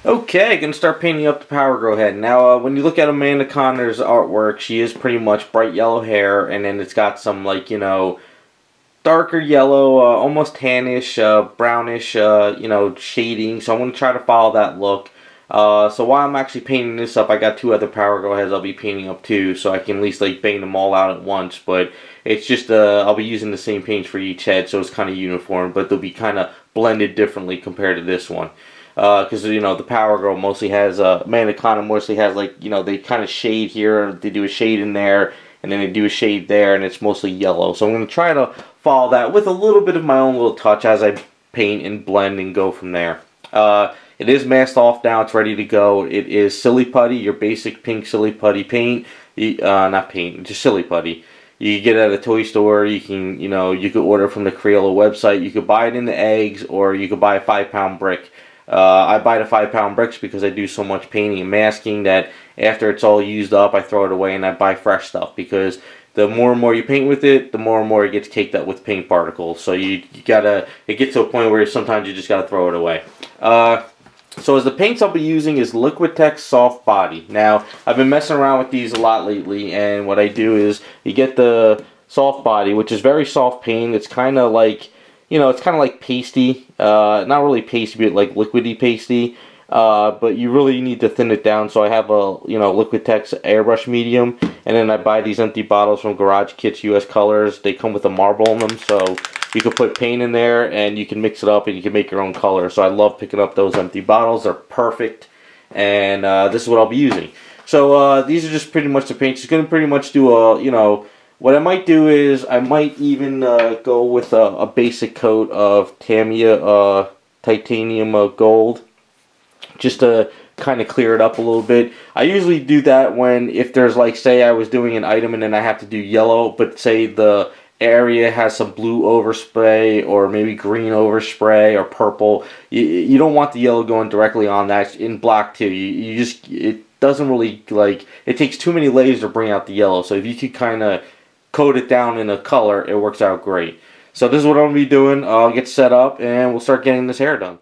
Okay, gonna start painting up the Power Girl head. Now, when you look at Amanda Connor's artwork, she is pretty much bright yellow hair, and then it's got some, like, you know, darker yellow, almost tannish, brownish, you know, shading. So I'm gonna try to follow that look. So while I'm actually painting this up, I got two other Power Girl heads I'll be painting up too, so I can at least, like, paint them all out at once. But it's just, I'll be using the same paints for each head, so it's kind of uniform, but they'll be kind of blended differently compared to this one. Because, you know, the Power Girl mostly has, Amanda Connor mostly has, like, you know, they kind of shade here, they do a shade in there, and then they do a shade there, and it's mostly yellow. So I'm going to try to follow that with a little bit of my own little touch as I paint and blend and go from there. It is masked off now, it's ready to go. It is Silly Putty, your basic pink Silly Putty paint. Not paint, just Silly Putty. You can get it at a toy store. You can, you know, you could order from the Crayola website. You could buy it in the eggs, or you could buy a 5-pound brick. I buy the 5-pound bricks because I do so much painting and masking that after it's all used up, I throw it away and I buy fresh stuff, because the more and more you paint with it, the more and more it gets caked up with paint particles. So you gotta, it gets to a point where sometimes you just gotta throw it away. So as the paints I'll be using is Liquitex Soft Body. Now, I've been messing around with these a lot lately, and what I do is you get the Soft Body, which is very soft paint. It's kind of like, you know, it's kind of like pasty, not really pasty, but like liquidy pasty, but you really need to thin it down. So I have a, you know, Liquitex airbrush medium, and then I buy these empty bottles from Garage Kits US Colors. They come with a marble in them, so you can put paint in there and you can mix it up and you can make your own color. So I love picking up those empty bottles. They're perfect, and this is what I'll be using. So these are just pretty much the paints. It's going to pretty much do a, you know, what I might do is I might even go with a basic coat of Tamiya titanium gold, just to kind of clear it up a little bit. I usually do that when, if there's, like, say I was doing an item and then I have to do yellow, but say the area has some blue overspray or maybe green overspray or purple. You don't want the yellow going directly on that. In black too, you just, it doesn't really, like, it takes too many layers to bring out the yellow. So if you could kind of coat it down in a color, it works out great. So this is what I'm going to be doing. I'll get set up and we'll start getting this hair done.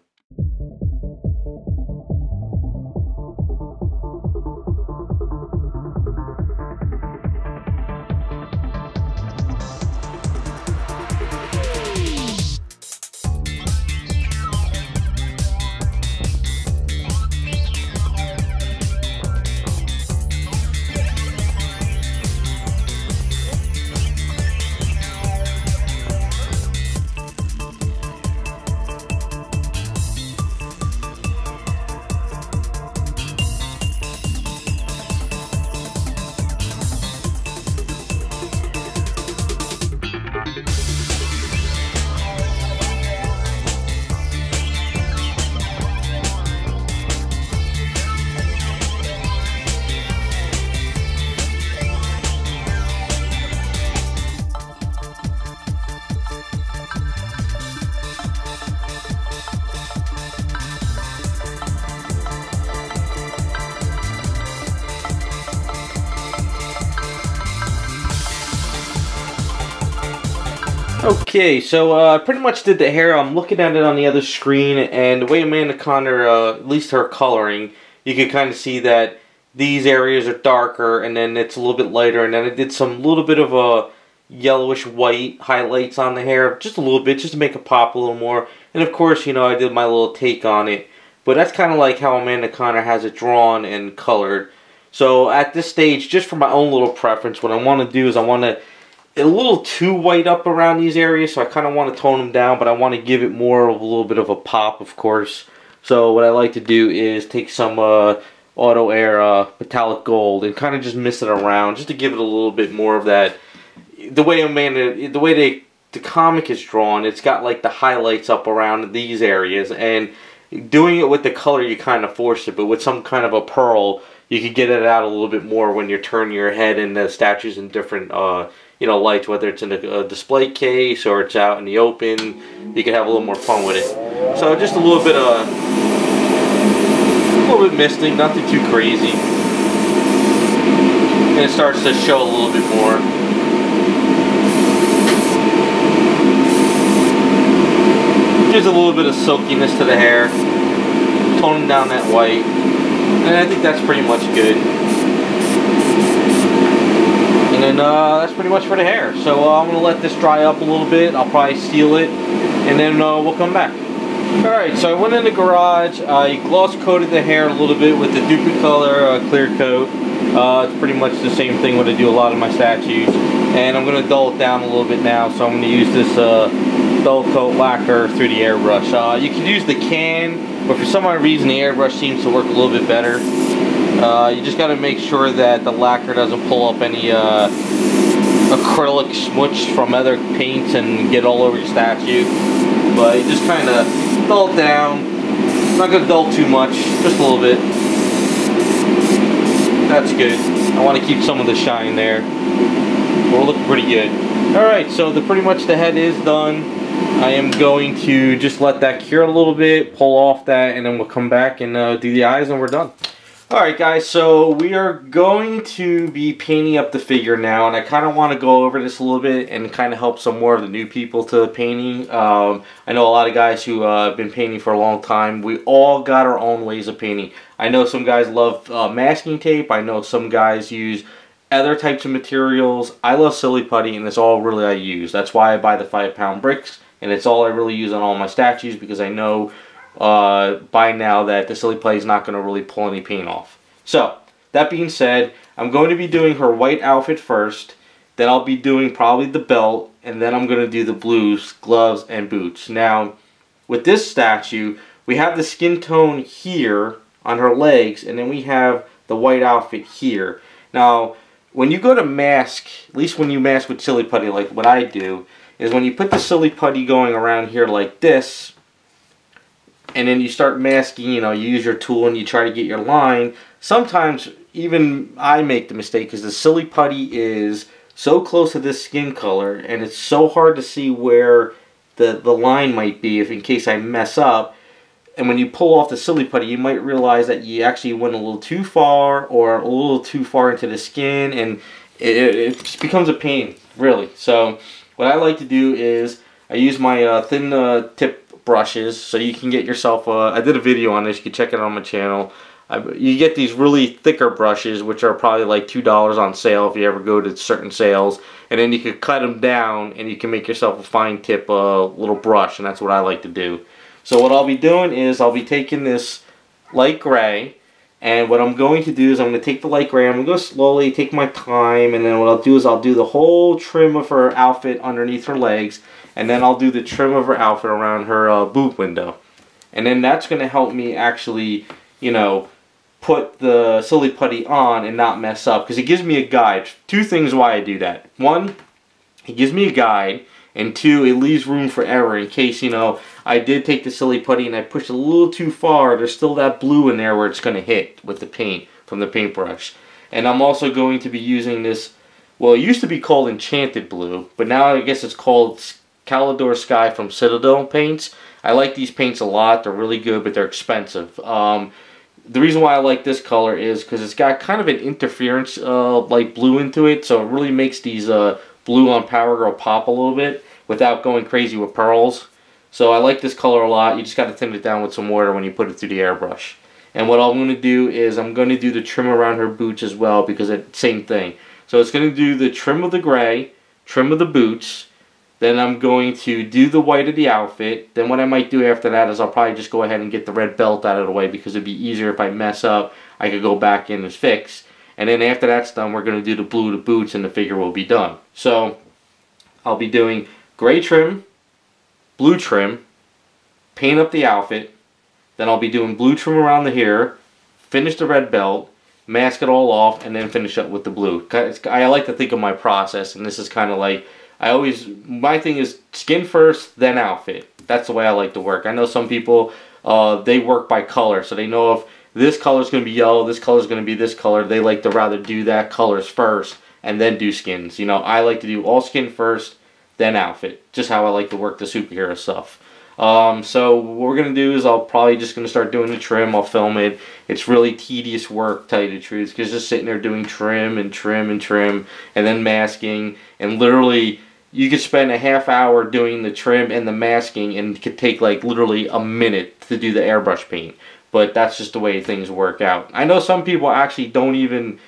Okay, so I pretty much did the hair. I'm looking at it on the other screen, and the way Amanda Connor, at least her coloring, you can kind of see that these areas are darker, and then it's a little bit lighter, and then I did some little bit of a yellowish white highlights on the hair, just a little bit, just to make it pop a little more. And of course, you know, I did my little take on it, but that's kind of like how Amanda Connor has it drawn and colored. So at this stage, just for my own little preference, what I want to do is I want to a little too white up around these areas, so I kind of want to tone them down, but I want to give it more of a little bit of a pop, of course. So what I like to do is take some Auto Air metallic gold and kind of just mist it around, just to give it a little bit more of that. The way the comic is drawn, it's got like the highlights up around these areas, and doing it with the color, you kind of force it, but with some kind of a pearl, you can get it out a little bit more when you're turning your head and the statues in different you know, lights, whether it's in a display case or it's out in the open. You can have a little more fun with it. So just a little bit misting, nothing too crazy, and it starts to show a little bit more. Gives a little bit of silkiness to the hair. toning down that white. And I think that's pretty much good. And then that's pretty much for the hair. So I'm going to let this dry up a little bit. I'll probably seal it. And then we'll come back. Alright, so I went in the garage. I gloss coated the hair a little bit with the Duplicolor clear coat. It's pretty much the same thing what I do a lot of my statues. And I'm going to dull it down a little bit now. So I'm going to use this dull coat lacquer through the airbrush. You can use the can, but for some odd reason the airbrush seems to work a little bit better. You just got to make sure that the lacquer doesn't pull up any acrylic smudge from other paints and get all over your statue. But you just kind of dull it down. I'm not going to dull too much, just a little bit. That's good. I want to keep some of the shine there. We're looking pretty good. Alright, so pretty much the head is done. I am going to just let that cure a little bit, pull off that, and then we'll come back and do the eyes and we're done. Alright guys, so we are going to be painting up the figure now, and I kind of want to go over this a little bit and kind of help some more of the new people to painting. I know a lot of guys who have been painting for a long time. We all got our own ways of painting. I know some guys love masking tape. I know some guys use other types of materials. I love silly putty, and that's all really I use. That's why I buy the 5-pound bricks, and it's all I really use on all my statues, because I know by now that the silly putty is not going to really pull any paint off. So that being said, I'm going to be doing her white outfit first, then I'll be doing probably the belt, and then I'm going to do the blues, gloves, and boots. Now with this statue, we have the skin tone here on her legs, and then we have the white outfit here. Now when you go to mask, at least when you mask with silly putty like what I do, is when you put the silly putty going around here like this, and then you start masking, you use your tool and you try to get your line. Sometimes even I make the mistake because the silly putty is so close to this skin color, and it's so hard to see where the line might be if in case I mess up. And when you pull off the silly putty, you might realize that you actually went a little too far or a little too far into the skin, and it just becomes a pain, really. So what I like to do is I use my thin tip brushes, so you can get yourself I did a video on this, you can check it out on my channel. You get these really thicker brushes, which are probably like $2 on sale if you ever go to certain sales, and then you can cut them down and you can make yourself a fine tip little brush, and that's what I like to do. So what I'll be doing is I'll be taking this light gray, and what I'm going to do is I'm going to take the light gray, I'm going to go slowly, take my time, and then what I'll do is I'll do the whole trim of her outfit underneath her legs, and then I'll do the trim of her outfit around her boob window. And then that's going to help me actually, put the silly putty on and not mess up, because it gives me a guide. Two things why I do that. One, it gives me a guide, and two, it leaves room for error in case, I did take the silly putty and I pushed a little too far. There's still that blue in there where it's going to hit with the paint from the paintbrush. And I'm also going to be using this, well, it used to be called Enchanted Blue, but now I guess it's called Calidor Sky from Citadel Paints. I like these paints a lot. They're really good, but they're expensive. The reason why I like this color is because it's got kind of an interference like blue into it, so it really makes these blue on Power Girl pop a little bit without going crazy with pearls. So I like this color a lot. You just got to thin it down with some water when you put it through the airbrush. And what I'm going to do is I'm going to do the trim around her boots as well, because it's the same thing. So it's going to do the trim of the gray, trim of the boots, then I'm going to do the white of the outfit. Then what I might do after that is I'll probably just go ahead and get the red belt out of the way, because it'd be easier if I mess up, I could go back in and fix. And then after that's done, we're going to do the blue of the boots and the figure will be done. So I'll be doing gray trim, blue trim, paint up the outfit, then I'll be doing blue trim around the hair, finish the red belt, mask it all off, and then finish up with the blue. I like to think of my process, and this is kind of like, my thing is skin first, then outfit. That's the way I like to work. I know some people, they work by color, so they know if this color is going to be yellow, this color is going to be this color. They like to rather do that colors first and then do skins. I like to do all skin first, then outfit. Just how I like to work the superhero stuff. So what we're going to do is I'll probably just going to start doing the trim. I'll film it. It's really tedious work, tell you the truth, because just sitting there doing trim and trim and trim and then masking, and literally you could spend a half hour doing the trim and the masking, and it could take like literally a minute to do the airbrush paint. but that's just the way things work out. I know some people actually don't even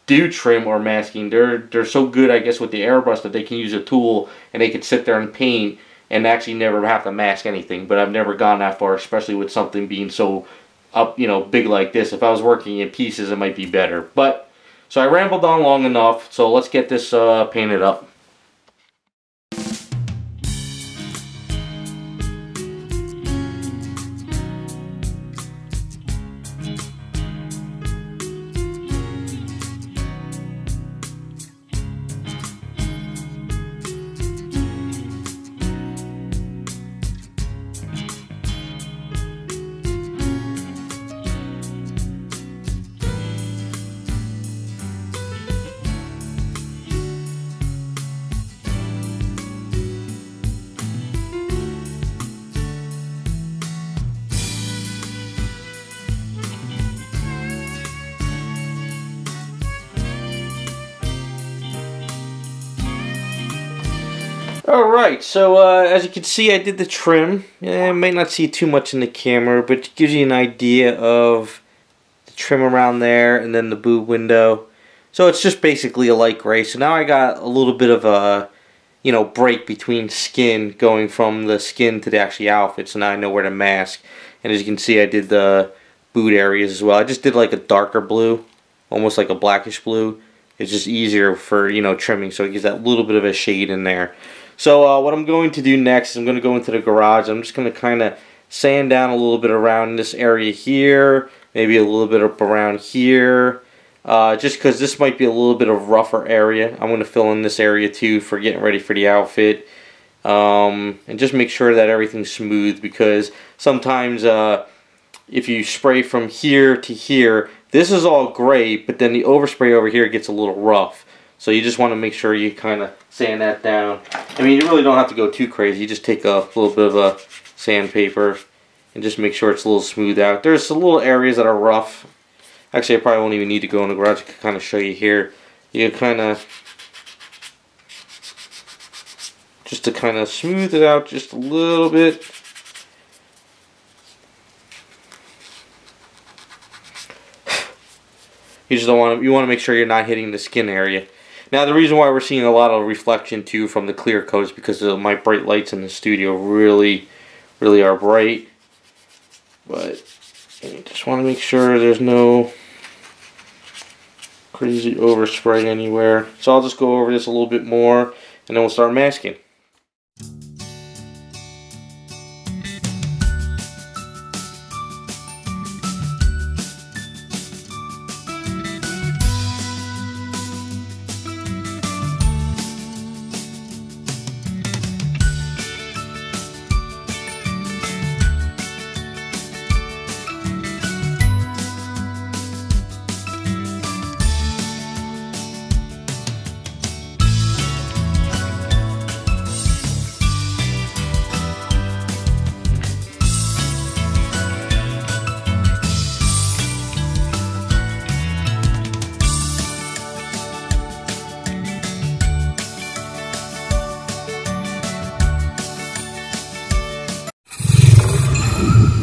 do trim or masking. They're so good, I guess, with the airbrush that they can use a tool and they can sit there and paint and actually never have to mask anything. But I've never gone that far, especially with something being so up, you know, big like this. If I was working in pieces, it might be better. But so I rambled on long enough, so let's get this painted up. Alright, so as you can see, I did the trim. I may not see too much in the camera, but it gives you an idea of the trim around there and then the boob window. So it's just basically a light gray. So now I got a little bit of a, you know, break between skin going from the skin to the actual outfit. So now I know where to mask. And as you can see, I did the boot areas as well. I just did like a darker blue, almost like a blackish blue. It's just easier for, you know, trimming, so it gives that little bit of a shade in there. So what I'm going to do next is I'm going to go into the garage. I'm just going to kind of sand down a little bit around this area here, maybe a little bit up around here, just because this might be a little bit of rougher area. I'm going to fill in this area too for getting ready for the outfit, and just make sure that everything's smooth, because sometimes if you spray from here to here, this is all gray, but then the overspray over here gets a little rough. So you just want to make sure you kind of sand that down. I mean, you really don't have to go too crazy. You just take a little bit of a sandpaper and just make sure it's a little smooth out. There's some little areas that are rough. Actually, I probably won't even need to go in the garage. I can kind of show you here. You can kind of, just to kind of smooth it out just a little bit. You just don't want to, you want to make sure you're not hitting the skin area. Now, the reason why we're seeing a lot of reflection too from the clear coat is because of my bright lights in the studio really are bright. But you just want to make sure there's no crazy overspray anywhere. So I'll just go over this a little bit more and then we'll start masking.